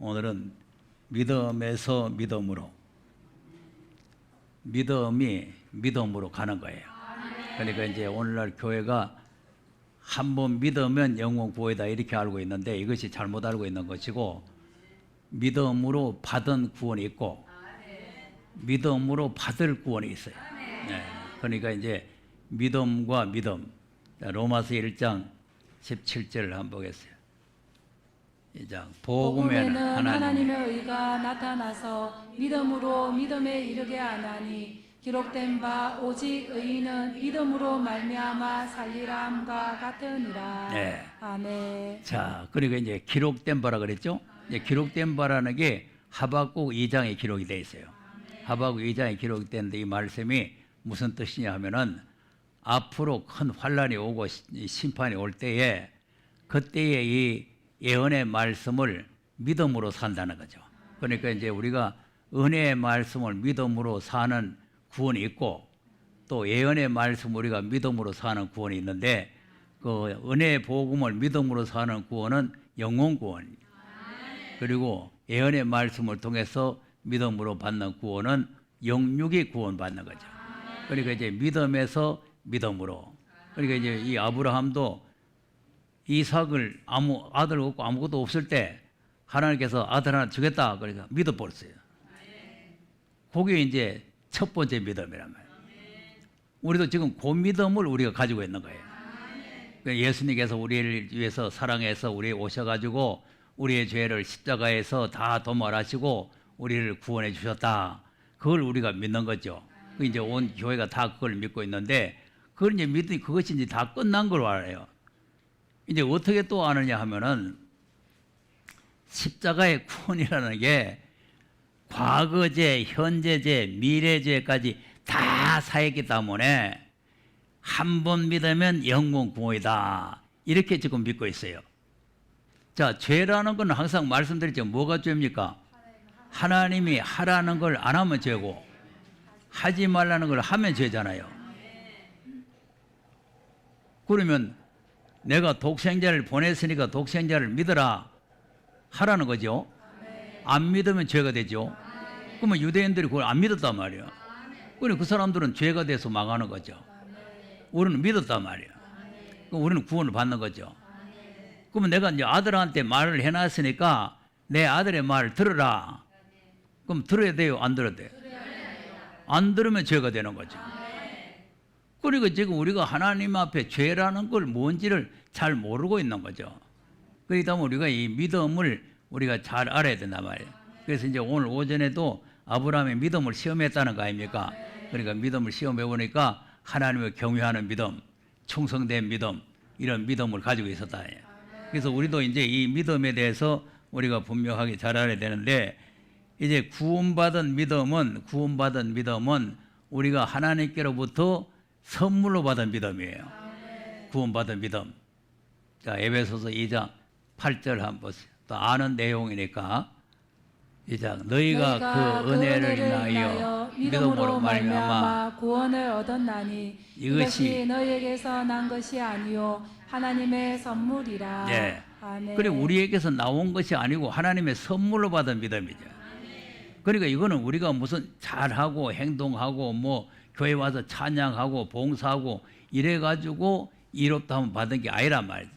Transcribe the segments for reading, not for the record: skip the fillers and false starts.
오늘은 믿음에서 믿음으로, 믿음이 믿음으로 가는 거예요. 그러니까 이제 오늘날 교회가 한 번 믿으면 영원 구원이다 이렇게 알고 있는데 이것이 잘못 알고 있는 것이고, 믿음으로 받은 구원이 있고 믿음으로 받을 구원이 있어요. 네. 그러니까 이제 믿음과 믿음. 로마서 1장 17절을 한번 보겠어요. 2장 복음에는 하나님의 의가 나타나서 믿음으로 믿음에 이르게 하나니 기록된 바 오직 의인은 믿음으로 말미암아 살리라 함과 같으니라. 네. 아멘. 자, 그러니까 이제 기록된 바라 그랬죠? 이제 기록된 바라는 게 하박국 2장에 기록이 되어 있어요. 하박국 2장에 기록이 되는데 이 말씀이 무슨 뜻이냐 하면은 앞으로 큰 환란이 오고 심판이 올 때에 그때에 이 예언의 말씀을 믿음으로 산다는 거죠. 그러니까 이제 우리가 은혜의 말씀을 믿음으로 사는 구원이 있고 또 예언의 말씀 우리가 믿음으로 사는 구원이 있는데 그 은혜의 복음을 믿음으로 사는 구원은 영혼 구원, 그리고 예언의 말씀을 통해서 믿음으로 받는 구원은 영육이 구원 받는 거죠. 그러니까 이제 믿음에서 믿음으로. 그러니까 이제 이 아브라함도 이삭을 아들 없고 아무것도 없을 때 하나님께서 아들 하나 주겠다 그러니까 믿어버렸어요. 그게 이제 첫 번째 믿음이란 말이에요. 우리도 지금 그 믿음을 우리가 가지고 있는 거예요. 예수님께서 우리를 위해서 사랑해서 우리 오셔가지고 우리의 죄를 십자가에서 다 도말하시고 우리를 구원해 주셨다. 그걸 우리가 믿는 거죠. 이제 온 교회가 다 그걸 믿고 있는데 그걸 이제 믿으니 그것이 이제 다 끝난 걸 알아요. 이제 어떻게 또 아느냐 하면은 십자가의 구원이라는 게 과거죄, 현재죄, 미래죄까지 다 사했기 때문에 한 번 믿으면 영원 구원이다. 이렇게 지금 믿고 있어요. 자, 죄라는 건 항상 말씀드렸죠. 뭐가 죄입니까? 하나님이 하라는 걸 안 하면 죄고 하지 말라는 걸 하면 죄잖아요. 그러면 내가 독생자를 보냈으니까 독생자를 믿어라 하라는 거죠. 안 믿으면 죄가 되죠. 그러면 유대인들이 그걸 안 믿었단 말이에요. 그래 그 사람들은 죄가 돼서 망하는 거죠. 우리는 믿었단 말이에요. 그럼 우리는 구원을 받는 거죠. 그러면 내가 이제 아들한테 말을 해놨으니까 내 아들의 말을 들으라. 그럼 들어야 돼요? 안 들어야 돼요? 안 들으면 죄가 되는 거죠. 그리고 지금 우리가 하나님 앞에 죄라는 걸 뭔지를 잘 모르고 있는 거죠. 그렇기 때문에 우리가 이 믿음을 우리가 잘 알아야 된단 말이에요. 그래서 이제 오늘 오전에도 아브라함의 믿음을 시험했다는 거 아닙니까? 그러니까 믿음을 시험해 보니까 하나님을 경외하는 믿음, 충성된 믿음, 이런 믿음을 가지고 있었다. 그래서 우리도 이제 이 믿음에 대해서 우리가 분명하게 잘 알아야 되는데, 이제 구원받은 믿음은 우리가 하나님께로부터 선물로 받은 믿음이에요. 구원받은 믿음. 자, 에베소서 2장 8절 한번 보세요. 또 아는 내용이니까. 2장 너희가 그 은혜를 인하여 믿음으로 말미암아 구원을 얻었나니 이것이 너희에게서 난 것이 아니요 하나님의 선물이라. 네. 아멘. 그리고 우리에게서 나온 것이 아니고 하나님의 선물로 받은 믿음이죠. 그러니까 이거는 우리가 무슨 잘하고 행동하고 뭐 교회 와서 찬양하고 봉사하고 이래가지고 이롭다 하면 받은 게 아니란 말이죠.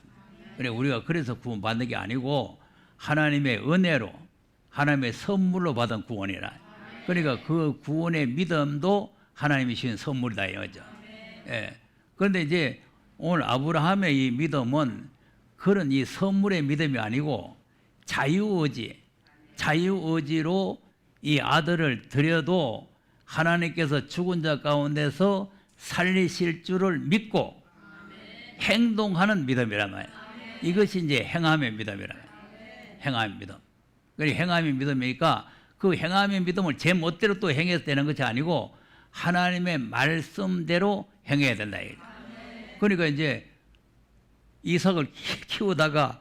그래 우리가 그래서 구원 받는 게 아니고 하나님의 은혜로 하나님의 선물로 받은 구원이라. 그러니까 그 구원의 믿음도 하나님이 주신 선물이다 이거죠. 예. 그런데 이제 오늘 아브라함의 이 믿음은 그런 이 선물의 믿음이 아니고 자유의지로 이 아들을 드려도 하나님께서 죽은 자 가운데서 살리실 줄을 믿고 행동하는 믿음이란 말이에요. 이것이 이제 행함의 믿음이란 말이에요. 행함의 믿음. 그러니까 행함의 믿음이니까 그 행함의 믿음을 제 멋대로 또 행해서 되는 것이 아니고 하나님의 말씀대로 행해야 된다. 그러니까 이제 이삭을 키우다가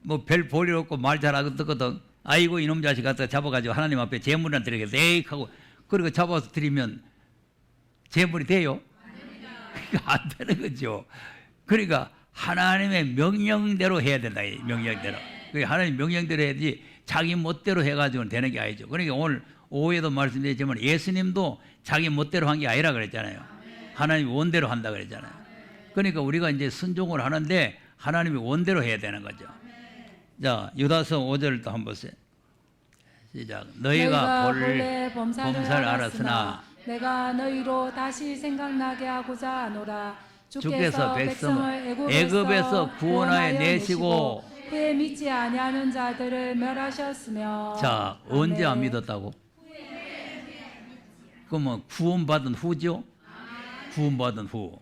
뭐 별 볼일 없고 말 잘하거든. 아이고 이놈 자식 갖다 잡아가지고 하나님 앞에 제물이나 드리겠다. 에익 하고 그리고 잡아서 드리면 제물이 돼요? 그러니까 안 되는 거죠. 그러니까 하나님의 명령대로 해야 된다. 명령대로. 하나님 명령대로 해야지 자기 멋대로 해가지고는 되는 게 아니죠. 그러니까 오늘 오후에도 말씀드렸지만 예수님도 자기 멋대로 한 게 아니라 그랬잖아요. 하나님이 원대로 한다 그랬잖아요. 그러니까 우리가 이제 순종을 하는데 하나님이 원대로 해야 되는 거죠. 자, 유다서 5절도 한번 보세요. 시작. 너희가 본래 범사를 알았으나 내가 너희로 다시 생각나게 하고자 하노라. 주께서 백성을 애굽에서 구원하여 내시고 후에 믿지 아니하는 자들을 멸하셨으며. 자, 언제 안 믿었다고? 그러면 구원받은 후죠? 구원받은 후.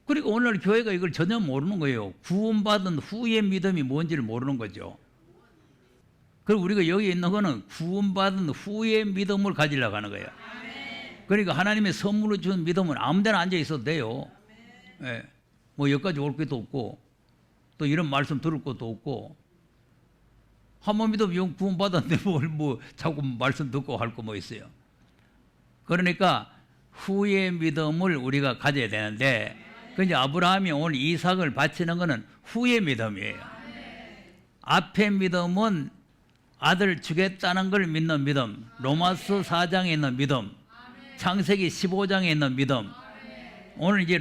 그리고 오늘 교회가 이걸 전혀 모르는 거예요. 구원받은 후의 믿음이 뭔지를 모르는 거죠. 그리고 우리가 여기 있는 거는 구원받은 후의 믿음을 가지려고 하는 거예요. 그러니까 하나님의 선물로 준 믿음은 아무 데나 앉아 있어도 돼요. 예. 뭐 여기까지 올 것도 없고 또 이런 말씀 들을 것도 없고 한 번 믿으면 구원받았는데 뭐 자꾸 말씀 듣고 할 거 뭐 있어요. 그러니까 후의 믿음을 우리가 가져야 되는데 근데 아브라함이 오늘 이삭을 바치는 것은 후의 믿음이에요. 앞의 믿음은 아들 주겠다는 걸 믿는 믿음, 로마서 4장에 있는 믿음, 창세기 15장에 있는 믿음. 오늘 이제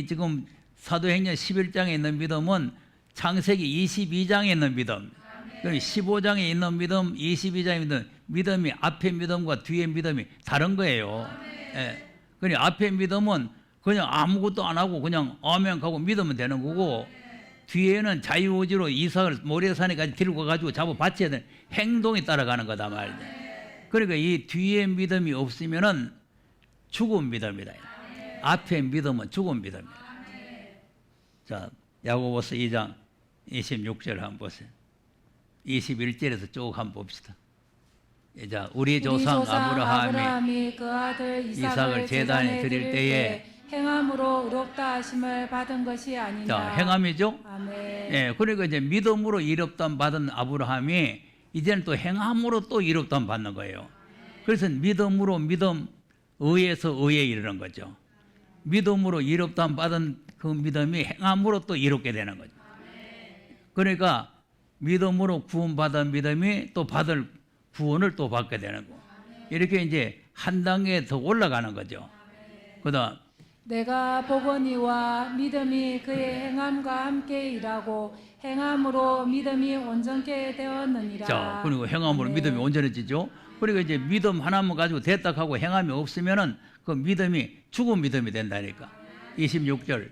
지금 사도행전 11장에 있는 믿음은 창세기 22장에 있는 믿음. 15장에 있는 믿음, 22장에 있는 믿음이 앞의 믿음과 뒤의 믿음이 다른 거예요. 예. 그러니까 앞의 믿음은 그냥 아무것도 안 하고 그냥 아멘 하고 믿으면 되는 거고 뒤에는 자유의지로 이삭을 모래산에까지 들고 가지고 잡아 바쳐야 되는 행동이 따라가는 거다 말이죠. 그러니까 이 뒤에 믿음이 없으면은 죽은 믿음이다. 앞에 믿음은 죽은 믿음이다. 자, 야고보서 2장 26절 한번 보세요. 21절에서 쭉 한번 봅시다. 자, 우리 조상 아브라함이 그 아들 이삭을 제단에 드릴 때에 행함으로 의롭다 하심을 받은 것이 아니냐. 자, 행함이죠? 아멘. 예, 그러니까 이제 믿음으로 이롭담 받은 아브라함이 이제는 또 행함으로 또 이롭담 받는 거예요. 그래서 믿음으로 믿음, 의에서 의에 이르는 거죠. 믿음으로 이롭담 받은 그 믿음이 행함으로 또 이롭게 되는 거죠. 그러니까 믿음으로 구원받은 믿음이 또 받을 구원을 또 받게 되는 거. 이렇게 이제 한 단계 더 올라가는 거죠. 그다음 내가 보거니와 믿음이 그의 행함과 함께 일하고 행함으로 믿음이 온전케 되었느니라. 자, 그리고 행함으로 네. 믿음이 온전해지죠. 그리고 이제 믿음 하나만 가지고 됐다 하고 행함이 없으면은 그 믿음이 죽은 믿음이 된다니까. 26절.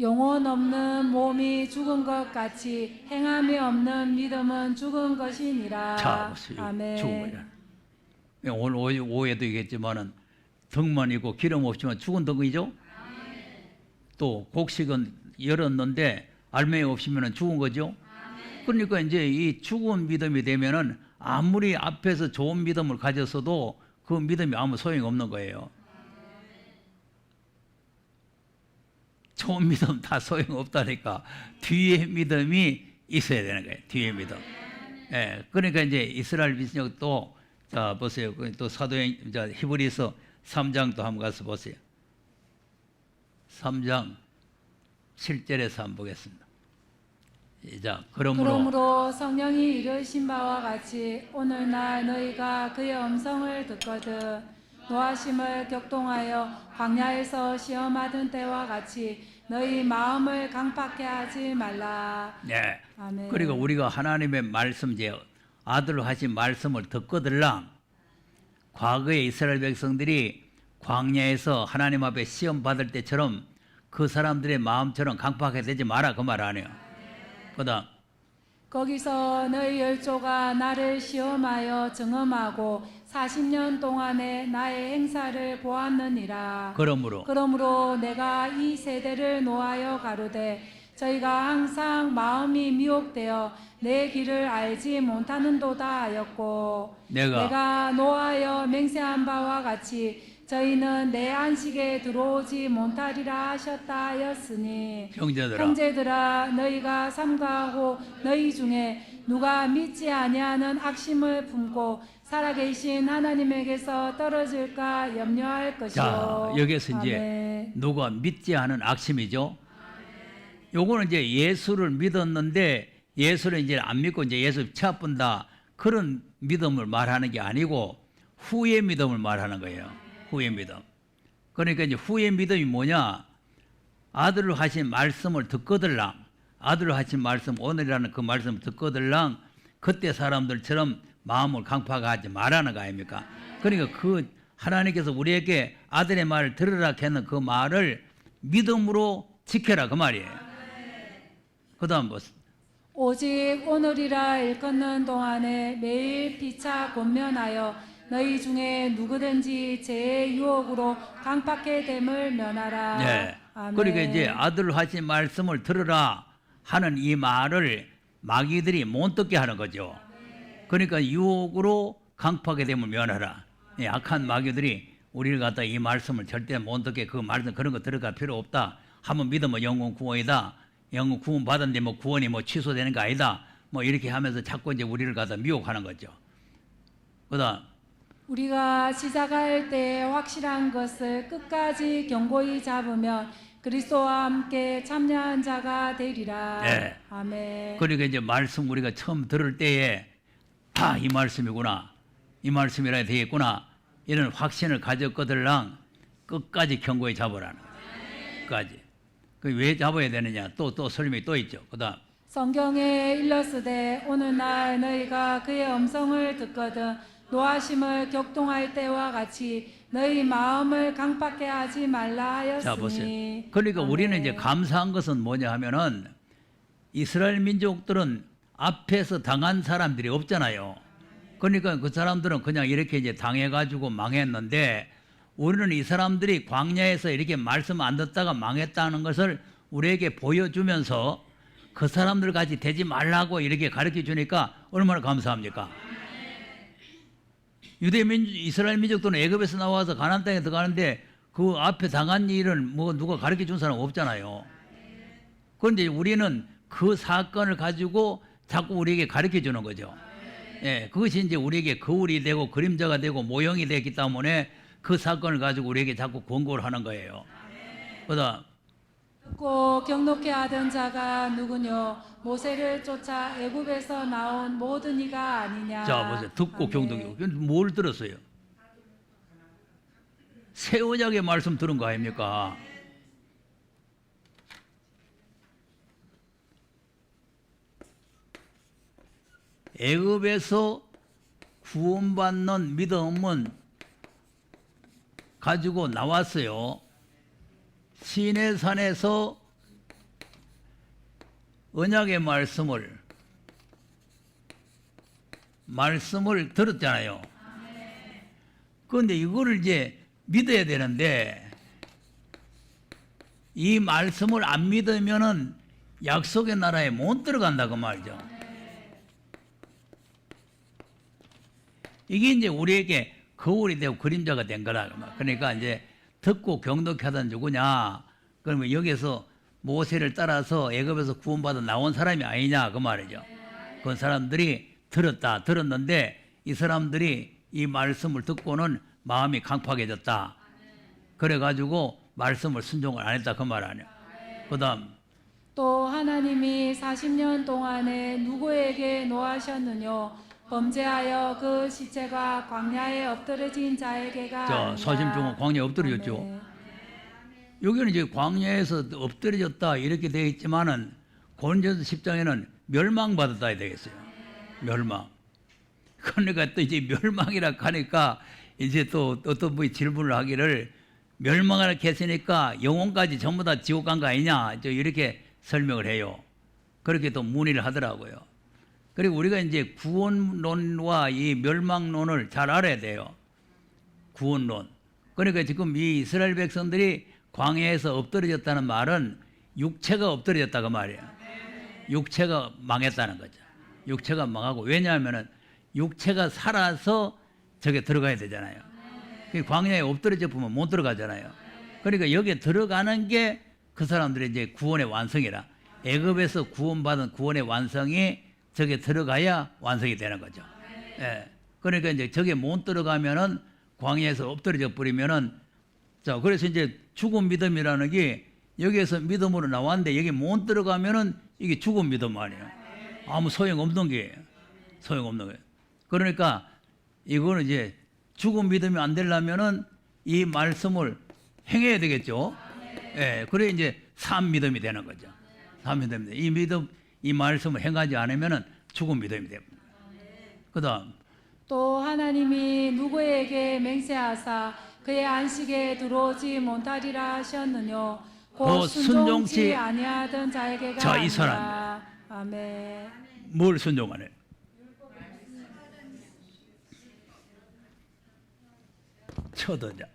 영혼 없는 몸이 죽은 것 같이 행함이 없는 믿음은 죽은 것이니라. 자, 아멘. 죽은 거야. 오늘 오후에도 얘기했지만은 덕만 있고 기름 없지만 죽은 덕이죠. 또 곡식은 열었는데 알맹이 없으면 죽은 거죠. 그러니까 이제 이 죽은 믿음이 되면은 아무리 앞에서 좋은 믿음을 가졌어도 그 믿음이 아무 소용이 없는 거예요. 좋은 믿음 다 소용 없다니까 뒤에 믿음이 있어야 되는 거예요. 뒤에 믿음. 예, 그러니까 이제 이스라엘 민족 또 자 보세요. 또 사도행 히브리서 3장 또 한번 가서 보세요. 3장 7절에서 한번 보겠습니다. 자, 그러므로 성령이 이르신 바와 같이 오늘날 너희가 그의 음성을 듣거든 노하심을 격동하여 광야에서 시험하던 때와 같이 너희 마음을 강팍해 하지 말라. 네. 아멘. 그리고 우리가 하나님의 말씀 이제 아들로 하신 말씀을 듣거들랑 과거의 이스라엘 백성들이 광야에서 하나님 앞에 시험 받을 때처럼 그 사람들의 마음처럼 강팍하게 되지 마라 그 말 아니에요. 그다음 거기서 너희 열조가 나를 시험하여 증험하고 40년 동안에 나의 행사를 보았느니라. 그러므로 내가 이 세대를 노하여 가로되 저희가 항상 마음이 미혹되어 내 길을 알지 못하는도다 하였고 내가 노하여 맹세한 바와 같이 저희는 내 안식에 들어오지 못하리라 하셨다 하였으니 형제들아 너희가 삼가하고 너희 중에 누가 믿지 아니하는 악심을 품고 살아계신 하나님에게서 떨어질까 염려할 것이요. 자, 여기서 이제 아멘. 누가 믿지 않은 악심이죠. 요거는 이제 예수를 믿었는데 예수를 이제 안 믿고 이제 예수 쳐본다 그런 믿음을 말하는 게 아니고 후의 믿음을 말하는 거예요. 후의 믿음. 그러니까 이제 후의 믿음이 뭐냐? 아들로 하신 말씀을 듣거들랑, 아들로 하신 말씀, 오늘이라는 그 말씀을 듣거들랑 그때 사람들처럼 마음을 강팍하지 말라는 거 아닙니까? 그러니까 그 하나님께서 우리에게 아들의 말을 들으라 했는 그 말을 믿음으로 지켜라 그 말이에요. 그 다음 뭐 오직 오늘이라 일컫는 동안에 매일 피차 권면하여 너희 중에 누구든지 죄의 유혹으로 강팍해 됨을 면하라. 네. 아멘. 그러니까 이제 아들 하신 말씀을 들으라 하는 이 말을 마귀들이 못 듣게 하는 거죠. 그러니까 유혹으로 강팍하게 되면 면하라. 예, 악한 마귀들이 우리를 갖다 이 말씀을 절대 못 듣게 그 말씀 그런 거 들어갈 필요 없다. 한번 믿으면 영원 구원이다. 영원 구원 받았는데 뭐 구원이 뭐 취소되는 거 아니다. 뭐 이렇게 하면서 자꾸 이제 우리를 갖다 미혹하는 거죠. 그다음 우리가 시작할 때 확실한 것을 끝까지 견고히 잡으면 그리스도와 함께 참여한 자가 되리라. 네. 아멘. 그러니까 이제 말씀 우리가 처음 들을 때에 아, 이 말씀이구나. 이 말씀이라 되겠구나. 이런 확신을 가졌거들랑 끝까지 견고히 잡으라는 거예요. 끝까지. 그 왜 잡아야 되느냐? 또 설명이 또 있죠. 그다음 성경에 일렀으되 오늘날 너희가 그의 음성을 듣거든 노하심을 격동할 때와 같이 너희 마음을 강팍해 하지 말라 하였으니. 자 보세요. 그러니까 아멘. 우리는 이제 감사한 것은 뭐냐 하면은 이스라엘 민족들은 앞에서 당한 사람들이 없잖아요. 그러니까 그 사람들은 그냥 이렇게 이제 당해가지고 망했는데 우리는 이 사람들이 광야에서 이렇게 말씀 안 듣다가 망했다는 것을 우리에게 보여주면서 그 사람들 같이 되지 말라고 이렇게 가르쳐 주니까 얼마나 감사합니까? 이스라엘 민족들은 애굽에서 나와서 가나안 땅에 들어가는데 그 앞에 당한 일은 뭐 누가 가르쳐 준 사람 없잖아요. 그런데 우리는 그 사건을 가지고 자꾸 우리에게 가르쳐 주는 거죠. 예, 그것이 이제 우리에게 거울이 되고 그림자가 되고 모형이 되기 때문에 그 사건을 가지고 우리에게 자꾸 권고를 하는 거예요. 그다음 듣고 경록해 하던 자가 누구뇨? 모세를 쫓아 애굽에서 나온 모든 이가 아니냐. 자 보세요. 듣고 아멘. 경독이 뭘 들었어요? 새 언약의 말씀 들은 거 아닙니까? 애굽에서 구원받는 믿음은 가지고 나왔어요. 시내산에서 언약의 말씀을 들었잖아요. 그런데 이거를 이제 믿어야 되는데 이 말씀을 안 믿으면은 약속의 나라에 못 들어간다고 말이죠. 이게 이제 우리에게 거울이 되고 그림자가 된 거라. 그러니까 이제 듣고 경독케 하던 누구냐? 그러면 여기서 모세를 따라서 애굽에서 구원받아 나온 사람이 아니냐 그 말이죠. 그 사람들이 들었는데 이 사람들이 이 말씀을 듣고는 마음이 강팍해졌다. 그래가지고 말씀을 순종을 안 했다 그 말 아니야. 그다음 또 하나님이 40년 동안에 누구에게 노하셨느뇨? 범죄하여 그 시체가 광야에 엎드러진 자에게가 자 아니냐. 사심종은 광야에 엎드려졌죠. 아멘. 여기는 이제 광야에서 엎드려졌다 이렇게 되어 있지만은 고린도서 10장에는 멸망받았다 되겠어요. 멸망. 그러니까 또 이제 멸망이라 하니까 이제 또 어떤 분이 질문을 하기를 멸망을 했으니까 영혼까지 전부 다 지옥 간 거 아니냐 이렇게 설명을 해요. 그렇게 또 문의를 하더라고요. 그리고 우리가 이제 구원론과 이 멸망론을 잘 알아야 돼요. 구원론. 그러니까 지금 이 이스라엘 백성들이 광야에서 엎드려졌다는 말은 육체가 엎드려졌다고 말이에요. 육체가 망했다는 거죠. 육체가 망하고 왜냐하면은 육체가 살아서 저게 들어가야 되잖아요. 광야에 엎드려져 보면 못 들어가잖아요. 그러니까 여기에 들어가는 게 그 사람들의 이제 구원의 완성이라. 애굽에서 구원받은 구원의 완성이 저게 들어가야 완성이 되는 거죠. 예. 그러니까 이제 저게 못 들어가면은 광야에서 엎드려져 버리면은 자, 그래서 이제 죽은 믿음이라는 게 여기에서 믿음으로 나왔는데 여기 못 들어가면은 이게 죽은 믿음 아니에요. 아무 소용 없는 게 소용 없는 거예요. 그러니까 이거는 이제 죽은 믿음이 안 되려면은 이 말씀을 행해야 되겠죠. 예, 그래 이제 산 믿음이 되는 거죠. 산 믿음이 돼. 이 믿음, 이 말씀을 행하지 않으면은 죽은 믿음이 됩니다. 그다음 또 하나님이 누구에게 맹세하사 그의 안식에 들어오지 못하리라 하셨느뇨 곧 또 순종치 순종치 아니하던 자에게가 자, 이 아니라. 사람. 아멘. 뭘 순종하네? 첫 언약.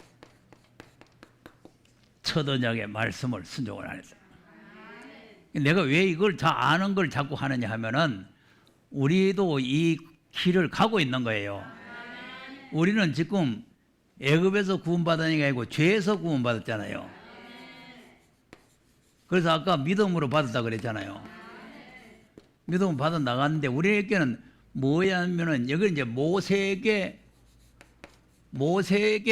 첫 언약의 말씀을 순종을 안 했어요. 내가 왜 이걸 다 아는 걸 자꾸 하느냐 하면은 우리도 이 길을 가고 있는 거예요. 우리는 지금 애굽에서 구원받은 게 아니고 죄에서 구원받았잖아요. 그래서 아까 믿음으로 받았다 그랬잖아요. 믿음 받아 나갔는데 우리에게는 뭐냐면은 여기 이제 모세에게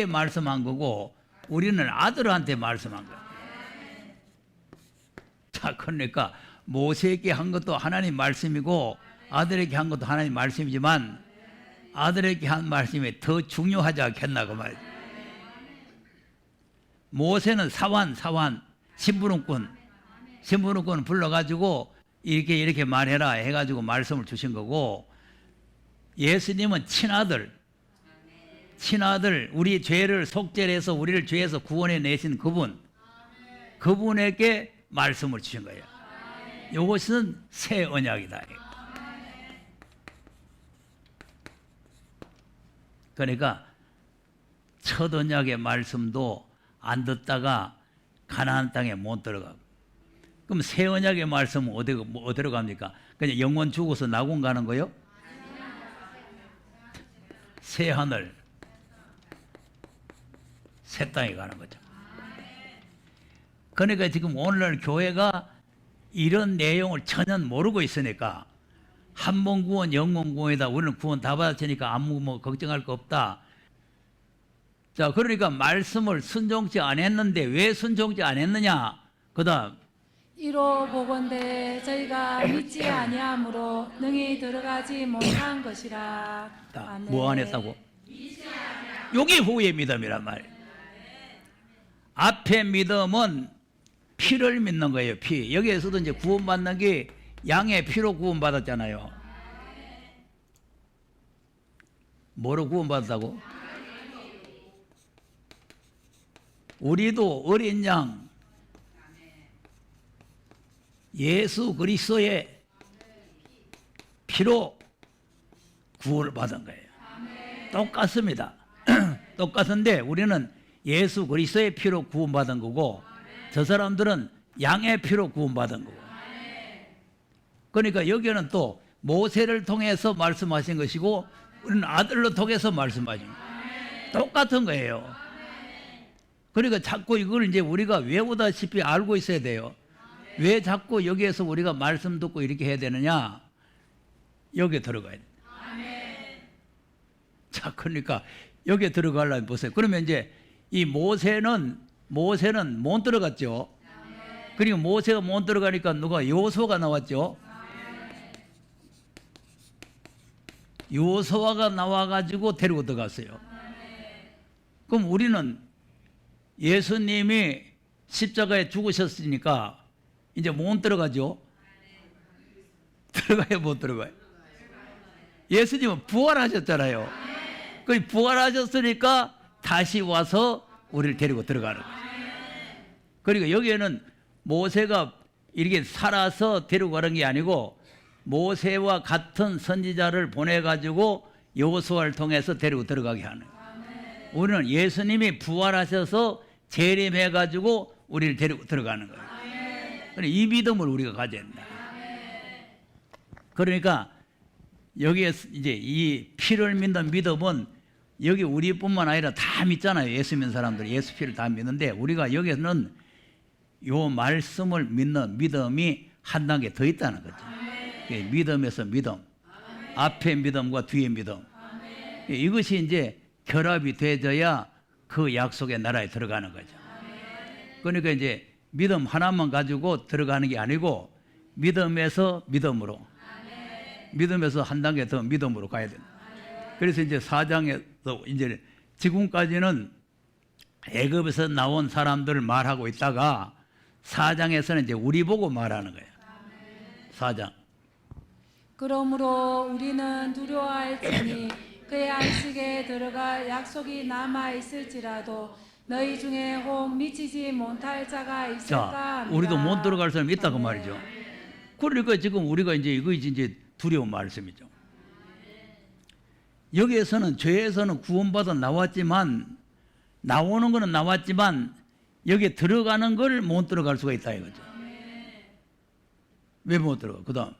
말씀한 거고 우리는 아들한테 말씀한 거예요. 자, 그러니까 모세에게 한 것도 하나님 말씀이고 아들에게 한 것도 하나님 말씀이지만 아들에게 한 말씀이 더 중요하지 않겠나 그 말이에요. 모세는 사환 신부름꾼 불러가지고 이렇게 말해라 해가지고 말씀을 주신 거고 예수님은 친아들 우리 죄를 속죄해서 우리를 죄에서 구원해 내신 그분에게 말씀을 주신 거예요. 이것은 새 언약이다. 그러니까 첫 언약의 말씀도 안 듣다가 가나안 땅에 못 들어가고 그럼 새 언약의 말씀은 어디로 갑니까? 그냥 영원 죽어서 낙원 가는 거요? 새 하늘 새 땅에 가는 거죠. 그러니까 지금 오늘날 교회가 이런 내용을 전혀 모르고 있으니까 한 번 구원 영원 구원이다. 우리는 구원 다 받았으니까 아무 걱정할 거 없다. 자, 그러니까 말씀을 순종치 안 했는데 왜 순종치 안 했느냐? 그다음 이로 보건대 저희가 믿지 아니함으로 능히 들어가지 못한 것이라. 아멘. 뭐 안 했다고? 요게 후의 믿음이란 말이에요. 앞에 믿음은 피를 믿는 거예요. 피. 여기에서도 이제 구원받는 게 양의 피로 구원받았잖아요. 뭐로 구원받았다고? 우리도 어린 양 예수 그리스도의 피로 구원을 받은 거예요. 똑같습니다. 똑같은데 우리는 예수 그리스도의 피로 구원받은 거고 저 사람들은 양의 피로 구원받은 거고. 그러니까 여기는 또 모세를 통해서 말씀하신 것이고 우리는 아들로 통해서 말씀하신 거예요. 똑같은 거예요. 그러니까 자꾸 이걸 이제 우리가 외우다시피 알고 있어야 돼요. 왜 자꾸 여기에서 우리가 말씀 듣고 이렇게 해야 되느냐? 여기에 들어가야 돼. 자, 그러니까 여기에 들어가려면 보세요. 그러면 이제 이 모세는 못 들어갔죠. 그리고 모세가 못 들어가니까 누가 여호수아가 나왔죠. 여호수아가 나와가지고 데리고 들어갔어요. 그럼 우리는 예수님이 십자가에 죽으셨으니까 이제 못 들어가죠. 들어가요, 못 들어가요? 예수님은 부활하셨잖아요. 그 부활하셨으니까 다시 와서 우리를 데리고 들어가는 거예요. 그러니까 여기에는 모세가 이렇게 살아서 데리고 가는 게 아니고 모세와 같은 선지자를 보내가지고 여호수아를 통해서 데리고 들어가게 하는 거예요. 우리는 예수님이 부활하셔서 재림해가지고 우리를 데리고 들어가는 거예요. 이 믿음을 우리가 가져야 된다. 그러니까 여기에 이제 이 피를 믿는 믿음은 여기 우리뿐만 아니라 다 믿잖아요. 예수 믿는 사람들이 예수 피를 다 믿는데 우리가 여기서는 요 말씀을 믿는 믿음이 한 단계 더 있다는 거죠. 믿음에서 믿음, 앞에 믿음과 뒤에 믿음. 이것이 이제 결합이 되어야 그 약속의 나라에 들어가는 거죠. 그러니까 이제 믿음 하나만 가지고 들어가는 게 아니고 믿음에서 믿음으로, 믿음에서 한 단계 더 믿음으로 가야 된다. 그래서 이제 4장에서 이제 지금까지는 애굽에서 나온 사람들을 말하고 있다가 4장에서는 이제 우리 보고 말하는 거예요. 4장. 그러므로 우리는 두려워할지니 그의 안식에 들어갈 약속이 남아 있을지라도 너희 중에 혹 미치지 못할 자가 있을까 자, 합니다. 우리도 못 들어갈 사람이 있다고 말이죠. 그러니까 지금 우리가 이거 이제 두려운 말씀이죠. 여기에서는 죄에서는 구원받아 나왔지만 나오는 거는 나왔지만 여기에 들어가는 걸 못 들어갈 수가 있다 이거죠. 왜 못 들어가? 그다음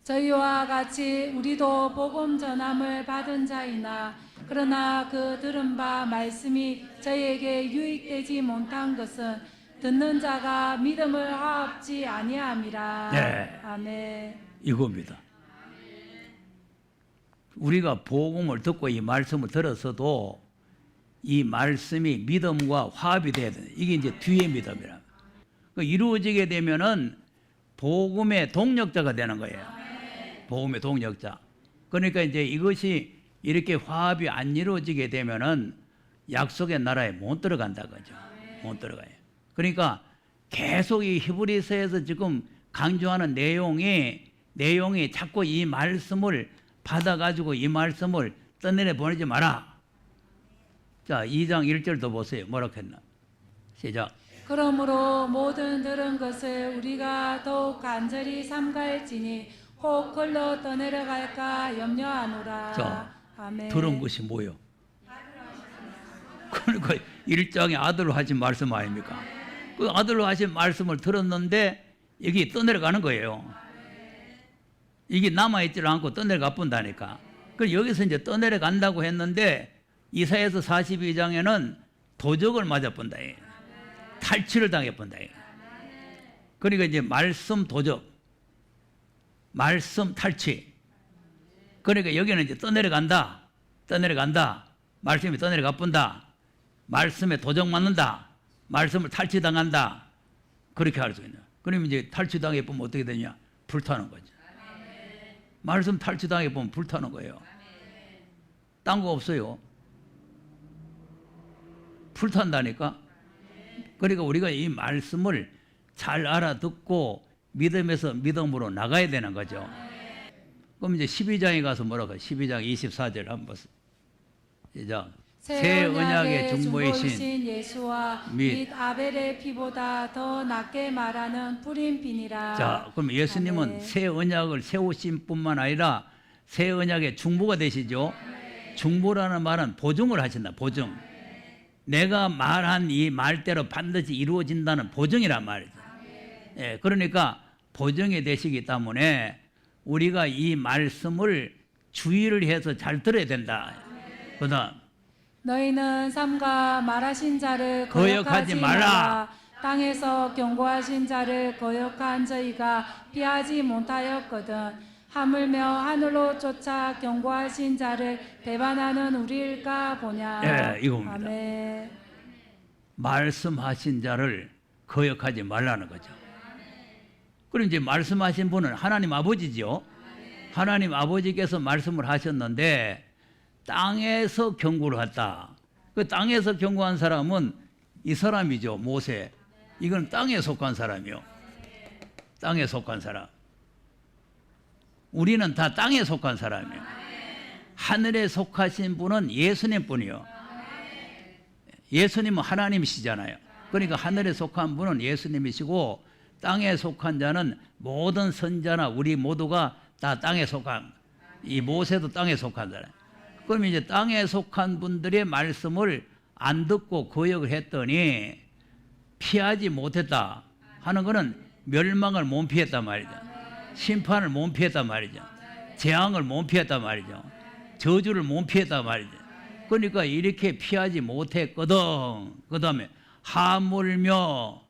저희와 같이 우리도 복음 전함을 받은 자이나 그러나 그 들은 바 말씀이 저희에게 유익되지 못한 것은 듣는 자가 믿음을 화합지 아니함이라. 네. 아멘. 이겁니다. 우리가 복음을 듣고 이 말씀을 들었어도 이 말씀이 믿음과 화합이 돼야 돼. 이게 이제 뒤의 믿음이라. 이루어지게 되면은 복음의 동력자가 되는 거예요. 복음의 동력자. 그러니까 이제 이것이 이렇게 화합이 안 이루어지게 되면은 약속의 나라에 못 들어간다 거죠. 못 들어가요. 그러니까 계속 이 히브리서에서 지금 강조하는 내용이 자꾸 이 말씀을 받아가지고 이 말씀을 떠내려 보내지 마라. 자, 2장 1절도 보세요. 뭐라고 했나? 시작. 그러므로 모든 들은 것을 우리가 더욱 간절히 삼갈지니 혹 걸러 떠내려갈까 염려하노라. 자, 아멘. 들은 것이 뭐요? 그러니까 1장에 아들로 하신 말씀 아닙니까? 그 아들로 하신 말씀을 들었는데 여기 떠내려가는 거예요. 이게 남아있지를 않고 떠내려가 본다니까. 그래서 여기서 이제 떠내려간다고 했는데 이사야서 42장에는 도적을 맞아본다. 탈취를 당해본다. 그러니까 이제 말씀 도적, 말씀 탈취. 그러니까 여기는 이제 떠내려간다. 말씀이 떠내려가 본다. 말씀에 도적 맞는다. 말씀을 탈취당한다. 그렇게 할 수 있는. 그러면 이제 탈취당해 보면 어떻게 되냐? 불타는 거죠. 말씀 탈취당해 보면 불타는 거예요. 딴 거 없어요. 불탄다니까. 그러니까 우리가 이 말씀을 잘 알아듣고 믿음에서 믿음으로 나가야 되는 거죠. 그럼 이제 12장에 가서 뭐라고 해요? 12장 24절 한번 보세요. 시작. 새 언약의 중보이신 예수와 및 아벨의 피보다 더 낫게 말하는 뿌림핀이라. 자, 그럼 예수님은 아멘. 새 언약을 세우신 뿐만 아니라 새 언약의 중보가 되시죠. 중보라는 말은 보증을 하신다. 보증. 내가 말한 이 말대로 반드시 이루어진다는 보증이란 말이죠. 예, 그러니까 보증이 되시기 때문에 우리가 이 말씀을 주의를 해서 잘 들어야 된다. 그다음 너희는 삼가 말하신 자를 거역하지 거역하지 말라. 말라. 땅에서 경고하신 자를 거역한 저희가 피하지 못하였거든. 하물며 하늘로 쫓아 경고하신 자를 배반하는 우리일까 보냐. 예, 이겁니다. 아멘. 말씀하신 자를 거역하지 말라는 거죠. 그럼 이제 말씀하신 분은 하나님 아버지죠. 하나님 아버지께서 말씀을 하셨는데 땅에서 경고를 했다. 그 땅에서 경고한 사람은 이 사람이죠. 모세. 이건 땅에 속한 사람이요. 땅에 속한 사람. 우리는 다 땅에 속한 사람이에요. 하늘에 속하신 분은 예수님 뿐이요. 예수님은 하나님이시잖아요. 그러니까 하늘에 속한 분은 예수님이시고 땅에 속한 자는 모든 선자나 우리 모두가 다 땅에 속한, 이 모세도 땅에 속한 사람. 그럼 이제 땅에 속한 분들의 말씀을 안 듣고 거역을 했더니 피하지 못했다 하는 것은 멸망을 못 피했단 말이죠. 심판을 못 피했단 말이죠. 재앙을 못 피했단 말이죠. 저주를 못 피했단 말이죠. 그러니까 이렇게 피하지 못했거든. 그 다음에 하물며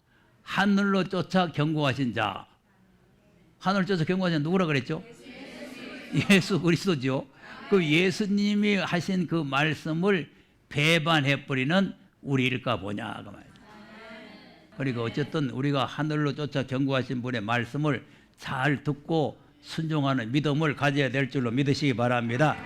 하늘로 쫓아 경고하신 자. 하늘로 쫓아 경고하신 자 누구라 그랬죠? 예수 그리스도죠. 그 예수님이 하신 그 말씀을 배반해버리는 우리일까 보냐 그 말이죠. 그러니까 어쨌든 우리가 하늘로 쫓아 경고하신 분의 말씀을 잘 듣고 순종하는 믿음을 가져야 될 줄로 믿으시기 바랍니다.